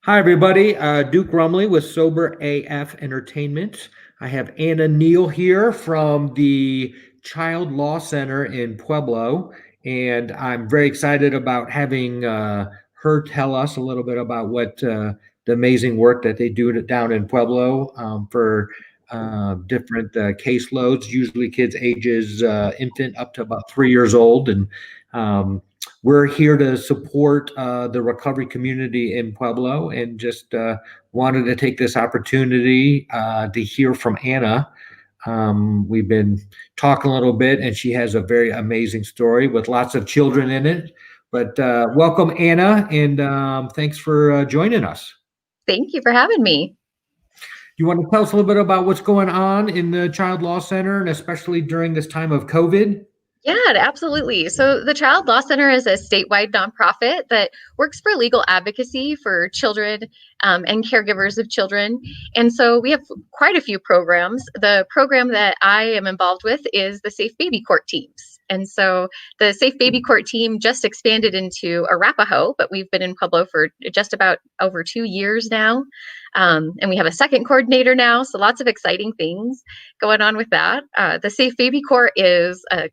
Hi, everybody. Duke Rumley with Sober AF Entertainment. I have Anna Neal here from the Child Law Center in Pueblo, and I'm very excited about having her tell us a little bit about what the amazing work that they do down in Pueblo for different caseloads, usually kids ages infant up to about 3 years old. And um, we're here to support the recovery community in Pueblo and just wanted to take this opportunity to hear from Anna. We've been talking a little bit, and she has a very amazing story with lots of children in it. But welcome, Anna, and thanks for joining us. Thank you for having me. You want to tell us a little bit about what's going on in the Child Law Center, and especially during this time of COVID? Yeah, absolutely. So, the Child Law Center is a statewide nonprofit that works for legal advocacy for children and caregivers of children. And so, we have quite a few programs. The program that I am involved with is the Safe Baby Court teams. And so, the Safe Baby Court team just expanded into Arapahoe, but we've been in Pueblo for just about over 2 years now. And we have a second coordinator now. So, lots of exciting things going on with that. The Safe Baby Court is a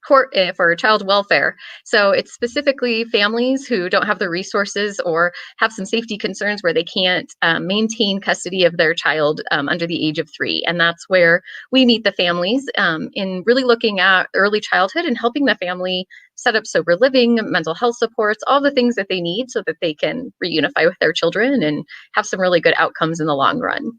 court for child welfare. So it's specifically families who don't have the resources or have some safety concerns where they can't maintain custody of their child under the age of 3. And that's where we meet the families in really looking at early childhood and helping the family set up sober living, mental health supports, all the things that they need so that they can reunify with their children and have some really good outcomes in the long run.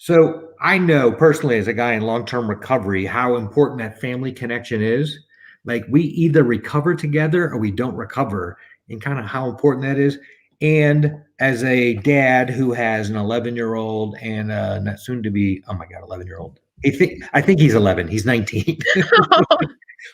So I know personally, as a guy in long-term recovery, how important that family connection is. Like we either recover together or we don't recover, and kind of how important that is. And as a dad who has an 11-year-old and not soon to be, oh my God, 11-year-old. I think he's 11. He's 19.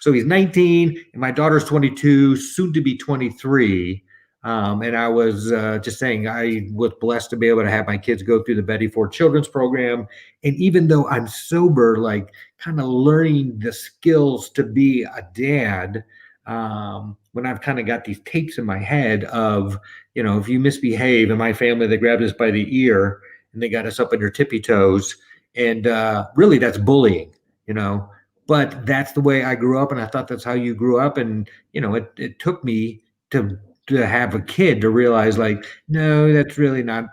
So he's 19, and my daughter's 22, soon to be 23. And I was just saying, I was blessed to be able to have my kids go through the Betty Ford Children's Program. And even though I'm sober, like kind of learning the skills to be a dad, when I've kind of got these tapes in my head of, if you misbehave in my family, they grabbed us by the ear and they got us up on your tippy toes. And really, that's bullying, you know. But that's the way I grew up, and I thought that's how you grew up. And it took me to have a kid to realize like no, that's really not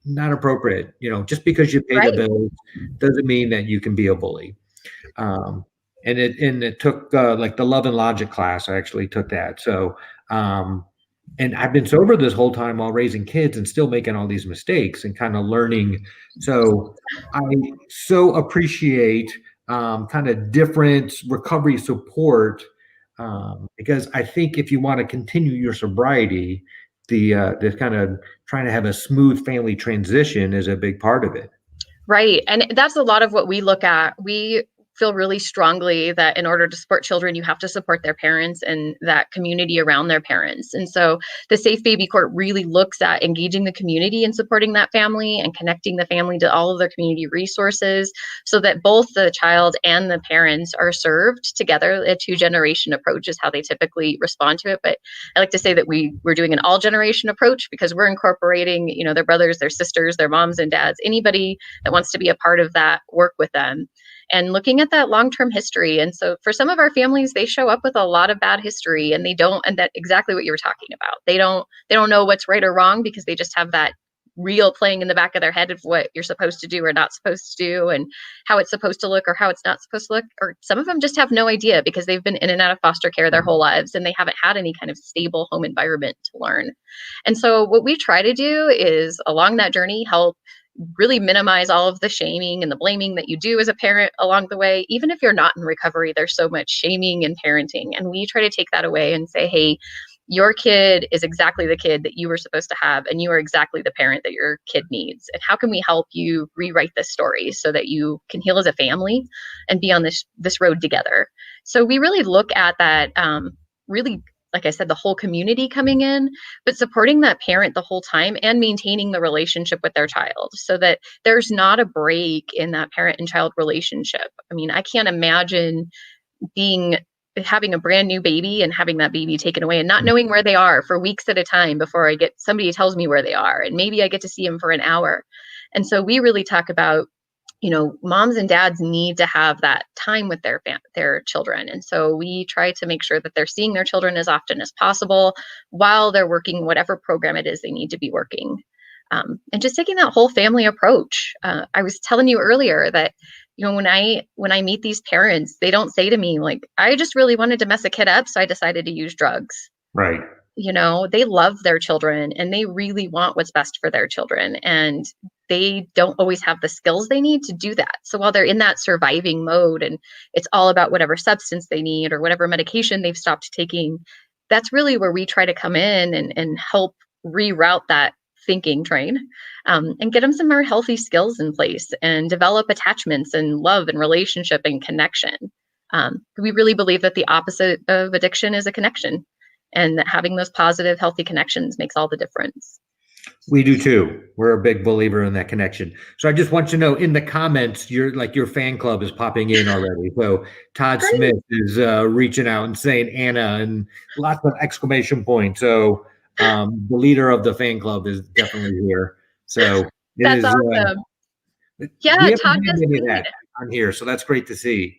appropriate. Just because you pay the Right. bills doesn't mean that you can be a bully. um and it took like the love and logic class. I actually took that. So and I've been sober this whole time while raising kids and still making all these mistakes and kind of learning. So I so appreciate kind of different recovery support, because I think if you want to continue your sobriety, the kind of trying to have a smooth family transition is a big part of it. Right. And that's a lot of what we look at. We feel really strongly that in order to support children, you have to support their parents and that community around their parents. And so the Safe Baby Court really looks at engaging the community and supporting that family and connecting the family to all of their community resources so that both the child and the parents are served together. A two-generation approach is how they typically respond to it. But I like to say that we're doing an all-generation approach because we're incorporating, their brothers, their sisters, their moms and dads, anybody that wants to be a part of that work with them and looking at that long-term history. And so for some of our families, they show up with a lot of bad history and and that exactly what you were talking about. They don't know what's right or wrong because they just have that reel playing in the back of their head of what you're supposed to do or not supposed to do and how it's supposed to look or how it's not supposed to look. Or some of them just have no idea because they've been in and out of foster care their whole lives and they haven't had any kind of stable home environment to learn. And so what we try to do is along that journey help really minimize all of the shaming and the blaming that you do as a parent along the way. Even if you're not in recovery, there's so much shaming in parenting. And we try to take that away and say, hey, your kid is exactly the kid that you were supposed to have, and you are exactly the parent that your kid needs. And how can we help you rewrite this story so that you can heal as a family and be on this road together? So we really look at that really, like I said, the whole community coming in, but supporting that parent the whole time and maintaining the relationship with their child so that there's not a break in that parent and child relationship. I mean, I can't imagine being having a brand new baby and having that baby taken away and not knowing where they are for weeks at a time before somebody tells me where they are. And maybe I get to see them for an hour. And so we really talk about, moms and dads need to have that time with their children. And so we try to make sure that they're seeing their children as often as possible while they're working whatever program it is they need to be working. And just taking that whole family approach. I was telling you earlier that, when I meet these parents, they don't say to me like, I just really wanted to mess a kid up, so I decided to use drugs. Right. They love their children and they really want what's best for their children. And they don't always have the skills they need to do that. So while they're in that surviving mode and it's all about whatever substance they need or whatever medication they've stopped taking, that's really where we try to come in and help reroute that thinking train, and get them some more healthy skills in place and develop attachments and love and relationship and connection. We really believe that the opposite of addiction is a connection, and that having those positive, healthy connections makes all the difference. We do too. We're a big believer in that connection. So I just want you to know, in the comments, your fan club is popping in already. So Todd Great. Smith is reaching out and saying Anna and lots of exclamation points. So the leader of the fan club is definitely here. So that's awesome. Yeah, Todd does lead on here, so that's great to see.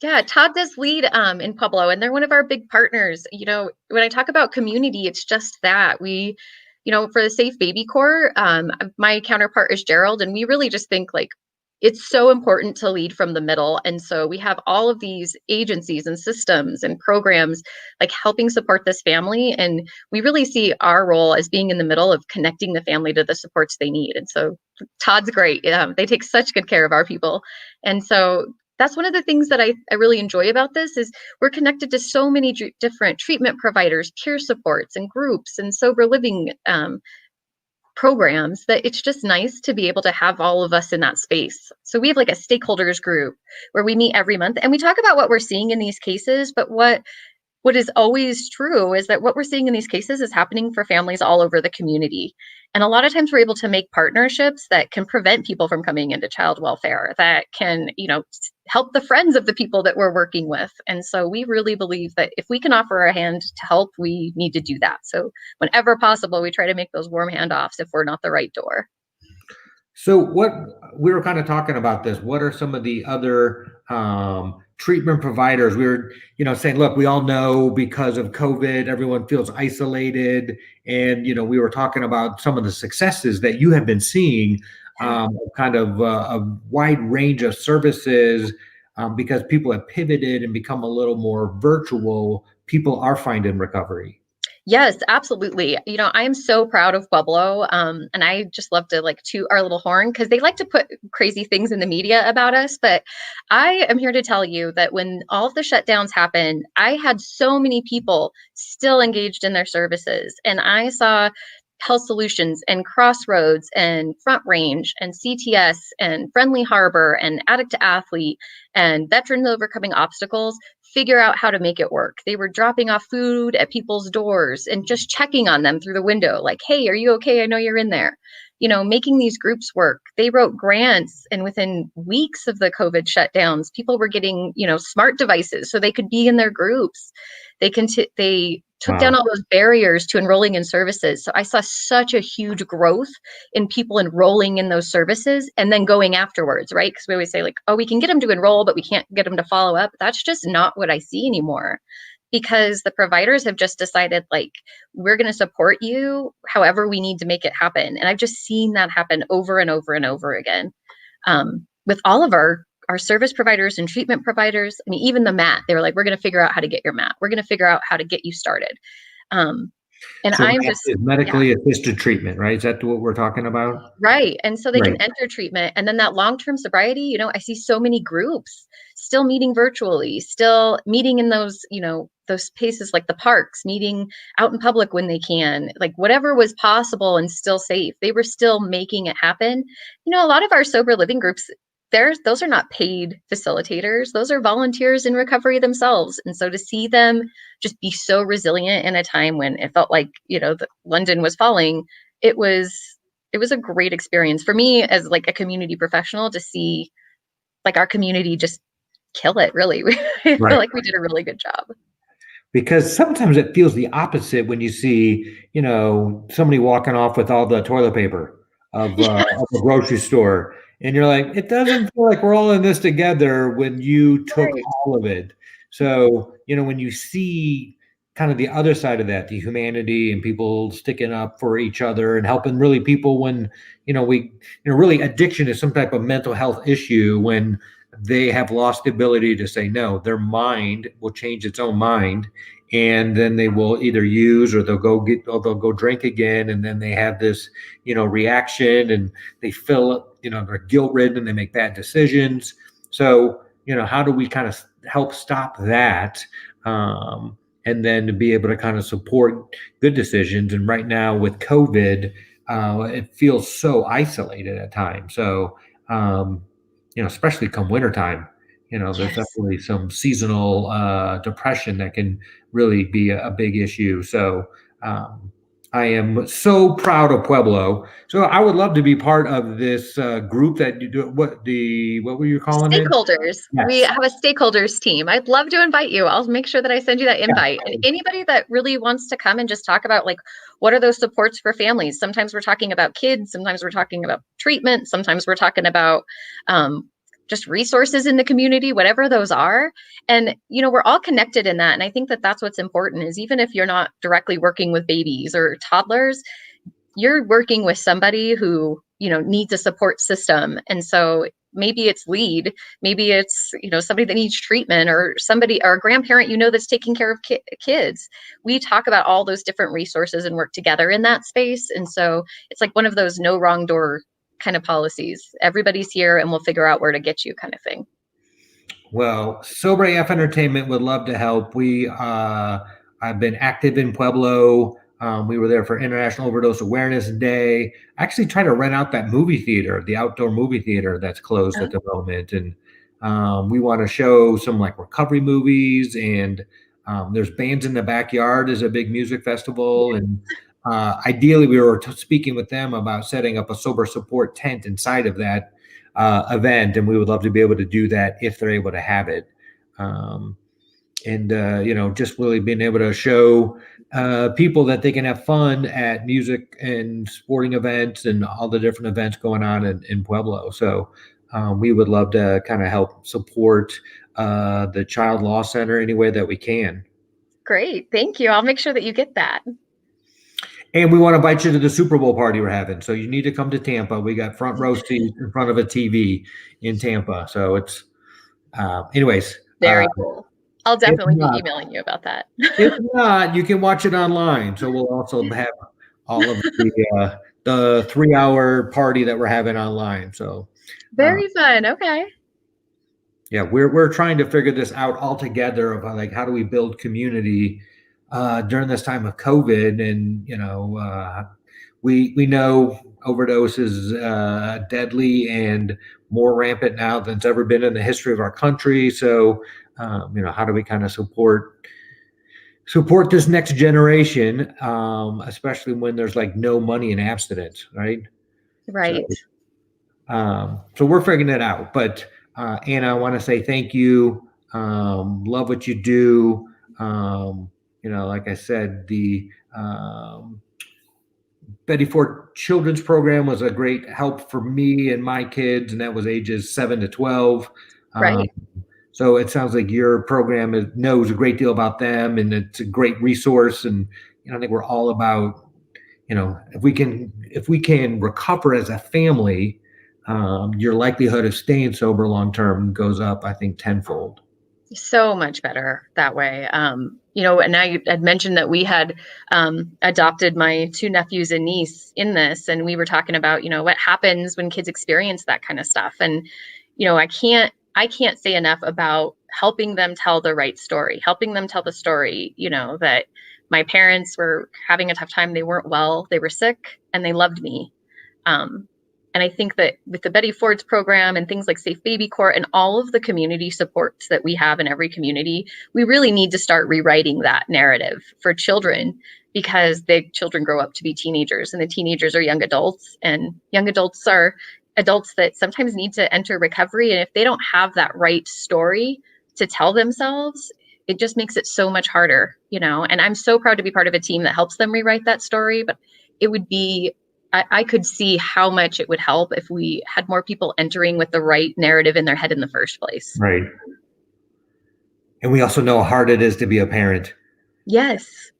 Yeah, Todd does lead in Pueblo, and they're one of our big partners. When I talk about community, it's just that we, for the Safe Baby Corps, my counterpart is Gerald, and we really just think like it's so important to lead from the middle. And so we have all of these agencies and systems and programs like helping support this family. And we really see our role as being in the middle of connecting the family to the supports they need. And so Todd's great. They take such good care of our people. And so that's one of the things that I really enjoy about this is we're connected to so many different treatment providers, peer supports and groups and sober living programs that it's just nice to be able to have all of us in that space. So we have like a stakeholders group where we meet every month and we talk about what we're seeing in these cases, but what is always true is that what we're seeing in these cases is happening for families all over the community. And a lot of times we're able to make partnerships that can prevent people from coming into child welfare, that can, help the friends of the people that we're working with. And so we really believe that if we can offer a hand to help, we need to do that. So whenever possible, we try to make those warm handoffs if we're not the right door. So what we were kind of talking about this, what are some of the other treatment providers? We were, saying, look, we all know because of COVID, everyone feels isolated. And, we were talking about some of the successes that you have been seeing, kind of a wide range of services, because people have pivoted and become a little more virtual. People are finding recovery. Yes, absolutely. I am so proud of Pueblo. And I just love to toot our little horn because they like to put crazy things in the media about us. But I am here to tell you that when all of the shutdowns happened, I had so many people still engaged in their services. And I saw Health Solutions and Crossroads and Front Range and CTS and Friendly Harbor and Addict to Athlete and Veterans Overcoming Obstacles figure out how to make it work. They were dropping off food at people's doors and just checking on them through the window, like, hey, are you okay? I know you're in there. Making these groups work. They wrote grants, and within weeks of the COVID shutdowns, people were getting, smart devices so they could be in their groups. They took down all those barriers to enrolling in services. So I saw such a huge growth in people enrolling in those services and then going afterwards, right? Because we always say oh, we can get them to enroll, but we can't get them to follow up. That's just not what I see anymore, because the providers have just decided we're going to support you however we need to make it happen. And I've just seen that happen over and over and over again with all of our service providers and treatment providers. I mean, even the mat, they were like, we're going to figure out how to get your mat. We're going to figure out how to get you started. And so I'm just medically assisted treatment, right? Is that what we're talking about? Right. And so they can enter treatment. And then that long-term sobriety, I see so many groups still meeting virtually, still meeting in those, those spaces like the parks, meeting out in public when they can, whatever was possible and still safe. They were still making it happen. A lot of our sober living groups, those are not paid facilitators. Those are volunteers in recovery themselves. And so to see them just be so resilient in a time when it felt like, London was falling, it was a great experience for me as a community professional to see our community just kill it, really. I feel Right. like we did a really good job. Because sometimes it feels the opposite when you see, somebody walking off with all the toilet paper of a grocery store, and you're like, it doesn't feel like we're all in this together when you took Right. all of it. So, when you see kind of the other side of that, the humanity and people sticking up for each other and helping really people when, really addiction is some type of mental health issue when they have lost the ability to say no. Their mind will change its own mind, and then they will either use or they'll go drink again, and then they have this reaction, and they feel they're guilt ridden and they make bad decisions. So how do we kind of help stop that, and then to be able to kind of support good decisions? And right now with COVID, it feels so isolated at times. So especially come wintertime, there's Yes. definitely some seasonal depression that can really be a big issue. So um, I am so proud of Pueblo. So I would love to be part of this group that you do. What were you calling it? Stakeholders. We Yes. have a stakeholders team. I'd love to invite you. I'll make sure that I send you that Yeah. invite. And anybody that really wants to come and just talk about like what are those supports for families? Sometimes we're talking about kids, sometimes we're talking about treatment, sometimes we're talking about just resources in the community, whatever those are. And we're all connected in that. And I think that that's what's important is even if you're not directly working with babies or toddlers, you're working with somebody who needs a support system. And so maybe it's lead, maybe it's somebody that needs treatment, or somebody or a grandparent that's taking care of kids. We talk about all those different resources and work together in that space. And so it's like one of those no wrong door kind of policies. Everybody's here and we'll figure out where to get you kind of thing. Well, Sober AF Entertainment would love to help. I've been active in Pueblo. We were there for International Overdose Awareness Day. I actually tried to rent out that movie theater, the outdoor movie theater that's closed at the moment. And we want to show some like recovery movies, and there's Bands in the Backyard is a big music festival. And ideally, we were speaking with them about setting up a sober support tent inside of that event, and we would love to be able to do that if they're able to have it. And just really being able to show people that they can have fun at music and sporting events and all the different events going on in Pueblo. So we would love to kind of help support the Child Law Center any way that we can. Great. Thank you. I'll make sure that you get that. And we want to invite you to the Super Bowl party we're having. So you need to come to Tampa. We got front row seats in front of a TV in Tampa. So it's, anyways. Very cool. I'll definitely not, be emailing you about that. If not, you can watch it online. So we'll also have all of the 3-hour party that we're having online. So very fun. Okay. Yeah, we're trying to figure this out all together of like how do we build community during this time of COVID. And we know overdose is deadly and more rampant now than it's ever been in the history of our country. So how do we kind of support this next generation, especially when there's like no money in abstinence, right? Right. So we're figuring it out. But Anna, I want to say thank you. Love what you do. Like I said, the Betty Ford Children's Program was a great help for me and my kids, and that was ages 7 to 12. Right. So it sounds like your program knows a great deal about them, and it's a great resource. And I think we're all about, if we can recover as a family, your likelihood of staying sober long term goes up, I think, tenfold. So much better that way. And I had mentioned that we had adopted my 2 nephews and niece in this, and we were talking about, what happens when kids experience that kind of stuff. And, I can't say enough about helping them tell the right story, helping them tell the story, that my parents were having a tough time. They weren't well, they were sick, and they loved me. And I think that with the Betty Ford's program and things like Safe Baby Court and all of the community supports that we have in every community, we really need to start rewriting that narrative for children, because the children grow up to be teenagers, and the teenagers are young adults, and young adults are adults that sometimes need to enter recovery. And if they don't have that right story to tell themselves, it just makes it so much harder, and I'm so proud to be part of a team that helps them rewrite that story. But it would be, I could see how much it would help if we had more people entering with the right narrative in their head in the first place. Right. And we also know how hard it is to be a parent. Yes.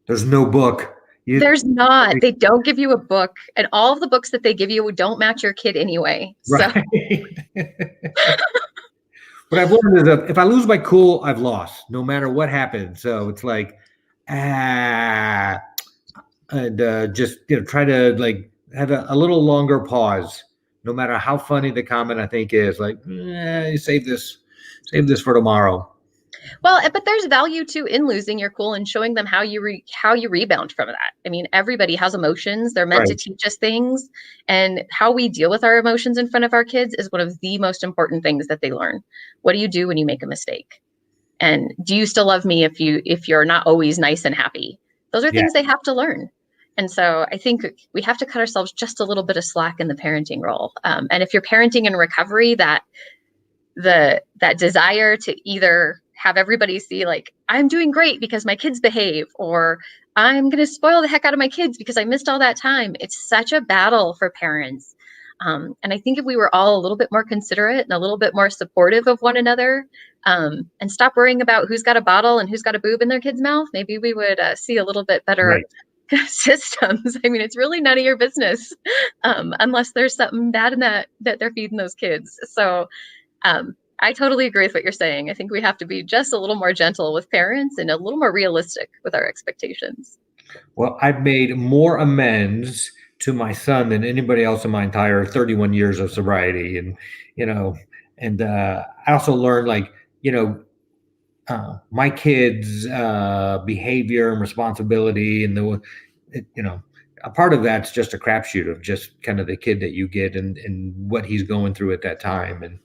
There's no book. There's not. They don't give you a book, and all of the books that they give you don't match your kid anyway. Right. So. What I've learned is that if I lose my cool, I've lost, no matter what happens. So it's like, and just try to like have a little longer pause, no matter how funny the comment I think is. Like, save this for tomorrow. Well, but there's value too in losing your cool and showing them how you rebound from that. I mean, everybody has emotions. They're meant to teach us things, and how we deal with our emotions in front of our kids is one of the most important things that they learn. What do you do when you make a mistake? And do you still love me if you're not always nice and happy? Those are things they have to learn. And so I think we have to cut ourselves just a little bit of slack in the parenting role. And if you're parenting in recovery, that desire to either have everybody see like, I'm doing great because my kids behave, or I'm going to spoil the heck out of my kids because I missed all that time. It's such a battle for parents. And I think if we were all a little bit more considerate and a little bit more supportive of one another, and stop worrying about who's got a bottle and who's got a boob in their kid's mouth, maybe we would see a little bit better systems. I mean, it's really none of your business unless there's something bad in that they're feeding those kids. So I totally agree with what you're saying. I think we have to be just a little more gentle with parents and a little more realistic with our expectations. Well, I've made more amends to my son than anybody else in my entire 31 years of sobriety. And, I also learned my kids' behavior and responsibility, and a part of that's just a crapshoot of just kind of the kid that you get and what he's going through at that time. And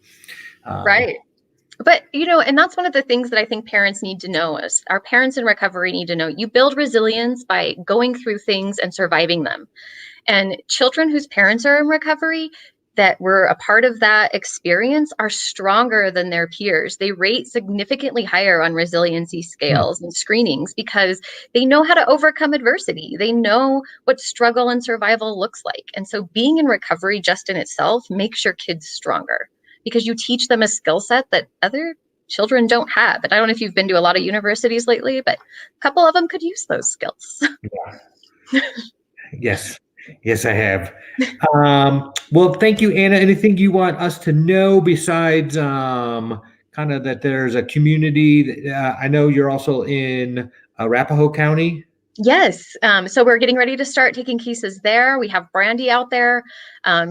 right. But, and that's one of the things that I think parents need to know is our parents in recovery need to know you build resilience by going through things and surviving them. And children whose parents are in recovery that were a part of that experience are stronger than their peers. They rate significantly higher on resiliency scales and screenings because they know how to overcome adversity. They know what struggle and survival looks like. And so being in recovery just in itself makes your kids stronger, because you teach them a skill set that other children don't have. And I don't know if you've been to a lot of universities lately, but a couple of them could use those skills. Yeah. Yes, I have. Well, thank you, Anna. Anything you want us to know besides kind of that there's a community? I know you're also in Arapahoe County. Yes. So we're getting ready to start taking cases there. We have Brandy out there.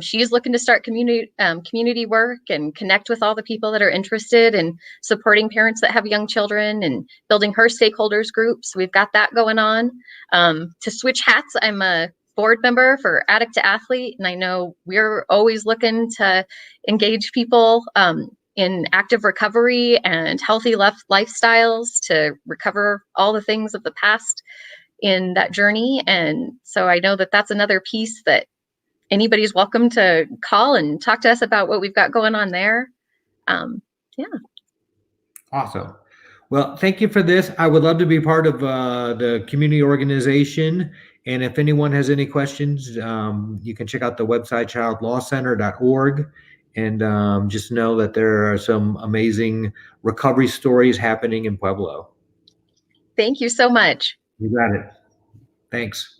She's looking to start community work and connect with all the people that are interested in supporting parents that have young children and building her stakeholders groups. We've got that going on. To switch hats, I'm a board member for Addict to Athlete, and I know we're always looking to engage people in active recovery and healthy lifestyles to recover all the things of the past in that journey. And so I know that that's another piece that anybody's welcome to call and talk to us about what we've got going on there. Yeah. Awesome. Well, thank you for this. I would love to be part of the community organization. And if anyone has any questions, you can check out the website, childlawcenter.org. And just know that there are some amazing recovery stories happening in Pueblo. Thank you so much. You got it. Thanks.